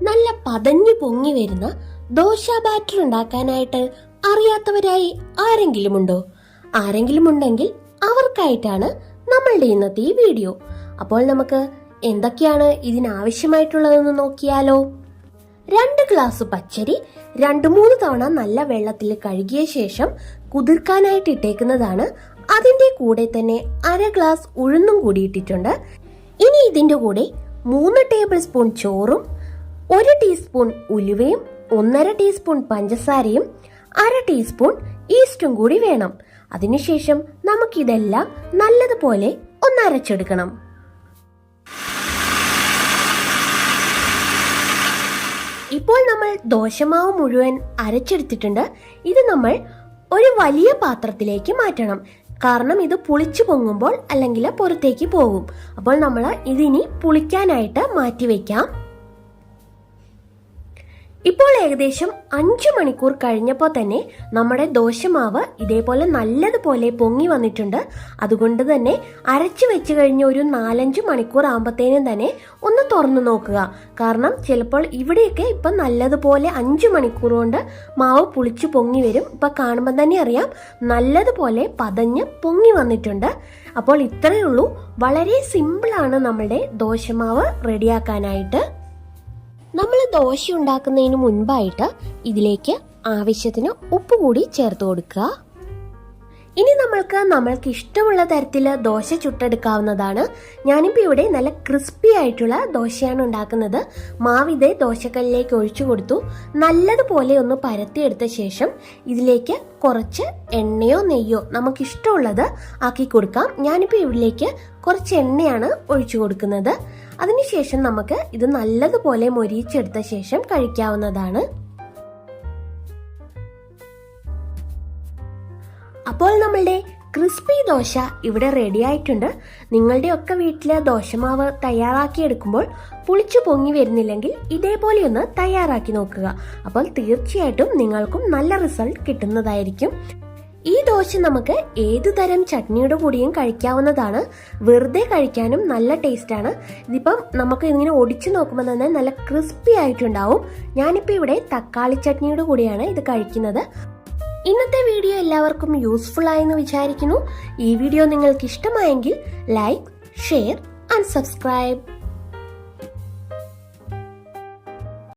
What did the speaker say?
നല്ല പതഞ്ഞു പൊങ്ങി വരുന്ന ദോശ ബാറ്റർ ഉണ്ടാക്കാനായിട്ട് അറിയാത്തവരായി ആരെങ്കിലും ഉണ്ടോ? ആരെങ്കിലും ഉണ്ടെങ്കിൽ അവർക്കായിട്ടാണ് നമ്മളുടെ ഇന്നത്തെ ഈ വീഡിയോ. അപ്പോൾ നമുക്ക് എന്തൊക്കെയാണ് ഇതിനാവശ്യമായിട്ടുള്ളതെന്ന് നോക്കിയാലോ. 2 ഗ്ലാസ് പച്ചരി 2-3 തവണ നല്ല വെള്ളത്തിൽ കഴുകിയ ശേഷം കുതിർക്കാനായിട്ട് ഇട്ടേക്കുന്നതാണ്. അതിന്റെ കൂടെ തന്നെ 1/2 ഗ്ലാസ് ഉഴുന്നും കൂടി ഇട്ടിട്ടുണ്ട്. ഇനി ഇതിന്റെ കൂടെ 3 ടേബിൾ സ്പൂൺ ചോറും 1 ടീസ്പൂൺ ഉലുവയും 1/2 ടീസ്പൂൺ പഞ്ചസാരയും 1/2 ടീസ്പൂൺ ഈസ്റ്റും കൂടി വേണം. അതിനുശേഷം നമുക്കിതെല്ലാം നല്ലതുപോലെ ഒന്നരച്ചെടുക്കണം. ഇപ്പോൾ നമ്മൾ ദോശമാവ് മുഴുവൻ അരച്ചെടുത്തിട്ടുണ്ട്. ഇത് നമ്മൾ ഒരു വലിയ പാത്രത്തിലേക്ക് മാറ്റണം. കാരണം ഇത് പുളിച്ചു പൊങ്ങുമ്പോൾ അല്ലെങ്കിൽ പുറത്തേക്ക് പോകും. അപ്പോൾ നമ്മൾ ഇതിനി പുളിക്കാനായിട്ട് മാറ്റിവെക്കാം. ഇപ്പോൾ ഏകദേശം 5 മണിക്കൂർ കഴിഞ്ഞപ്പോൾ തന്നെ നമ്മുടെ ദോശമാവ് ഇതേപോലെ നല്ലതുപോലെ പൊങ്ങി വന്നിട്ടുണ്ട്. അതുകൊണ്ട് തന്നെ അരച്ചു വെച്ച് കഴിഞ്ഞ ഒരു 4-5 മണിക്കൂർ ആകുമ്പോഴത്തേനും തന്നെ ഒന്ന് തുറന്നു നോക്കുക. കാരണം ചിലപ്പോൾ ഇവിടെയൊക്കെ ഇപ്പം നല്ലതുപോലെ 5 മണിക്കൂർ കൊണ്ട് മാവ് പുളിച്ചു പൊങ്ങി വരും. ഇപ്പം കാണുമ്പോൾ തന്നെ അറിയാം നല്ലതുപോലെ പതഞ്ഞ് പൊങ്ങി വന്നിട്ടുണ്ട്. അപ്പോൾ ഇത്രയേ ഉള്ളൂ. വളരെ സിമ്പിളാണ് നമ്മളുടെ ദോശമാവ് റെഡിയാക്കാനായിട്ട്. നമ്മൾ ദോശ ഉണ്ടാക്കുന്നതിന് മുൻപായിട്ട് ഇതിലേക്ക് ആവശ്യത്തിന് ഉപ്പ് കൂടി ചേർത്ത് കൊടുക്കുക. ഇനി നമ്മൾക്ക് ഇഷ്ടമുള്ള തരത്തിൽ ദോശ ചുട്ടെടുക്കാവുന്നതാണ്. ഞാനിപ്പോൾ ഇവിടെ നല്ല ക്രിസ്പി ആയിട്ടുള്ള ദോശയാണ് ഉണ്ടാക്കുന്നത്. മാവിതേ ദോശക്കല്ലിലേക്ക് ഒഴിച്ചു കൊടുത്തു. നല്ലതുപോലെ ഒന്ന് പരത്തിയെടുത്ത ശേഷം ഇതിലേക്ക് കുറച്ച് എണ്ണയോ നെയ്യോ നമുക്കിഷ്ടമുള്ളത് ആക്കി കൊടുക്കാം. ഞാനിപ്പോൾ ഇതിലേക്ക് കുറച്ച് എണ്ണയാണ് ഒഴിച്ചു കൊടുക്കുന്നത്. അതിനുശേഷം നമുക്ക് ഇത് നല്ലതുപോലെ മൊരിയിച്ചെടുത്ത ശേഷം കഴിക്കാവുന്നതാണ്. അപ്പോൾ നമ്മളുടെ ക്രിസ്പി ദോശ ഇവിടെ റെഡി ആയിട്ടുണ്ട്. നിങ്ങളുടെ ഒക്കെ വീട്ടില് ദോശമാവ് തയ്യാറാക്കി എടുക്കുമ്പോൾ പുളിച്ചു പൊങ്ങി വരുന്നില്ലെങ്കിൽ ഇതേപോലെ ഒന്ന് തയ്യാറാക്കി നോക്കുക. അപ്പോൾ തീർച്ചയായിട്ടും നിങ്ങൾക്കും നല്ല റിസൾട്ട് കിട്ടുന്നതായിരിക്കും. ഈ ദോശ നമുക്ക് ഏതു തരം ചട്നിയുടെ കൂടിയും കഴിക്കാവുന്നതാണ്. വെറുതെ കഴിക്കാനും നല്ല ടേസ്റ്റാണ്. ഇതിപ്പം നമുക്ക് ഇങ്ങനെ ഒടിച്ചു നോക്കുമ്പോൾ തന്നെ നല്ല ക്രിസ്പി ആയിട്ടുണ്ടാവും. ഞാനിപ്പോൾ ഇവിടെ തക്കാളി ചട്നിയുടെ കൂടിയാണ് ഇത് കഴിക്കുന്നത്. ഇന്നത്തെ വീഡിയോ എല്ലാവർക്കും യൂസ്ഫുൾ ആയെന്ന് വിചാരിക്കുന്നു. ഈ വീഡിയോ നിങ്ങൾക്ക് ഇഷ്ടമായെങ്കിൽ ലൈക്ക്, ഷെയർ ആൻഡ് സബ്സ്ക്രൈബ്.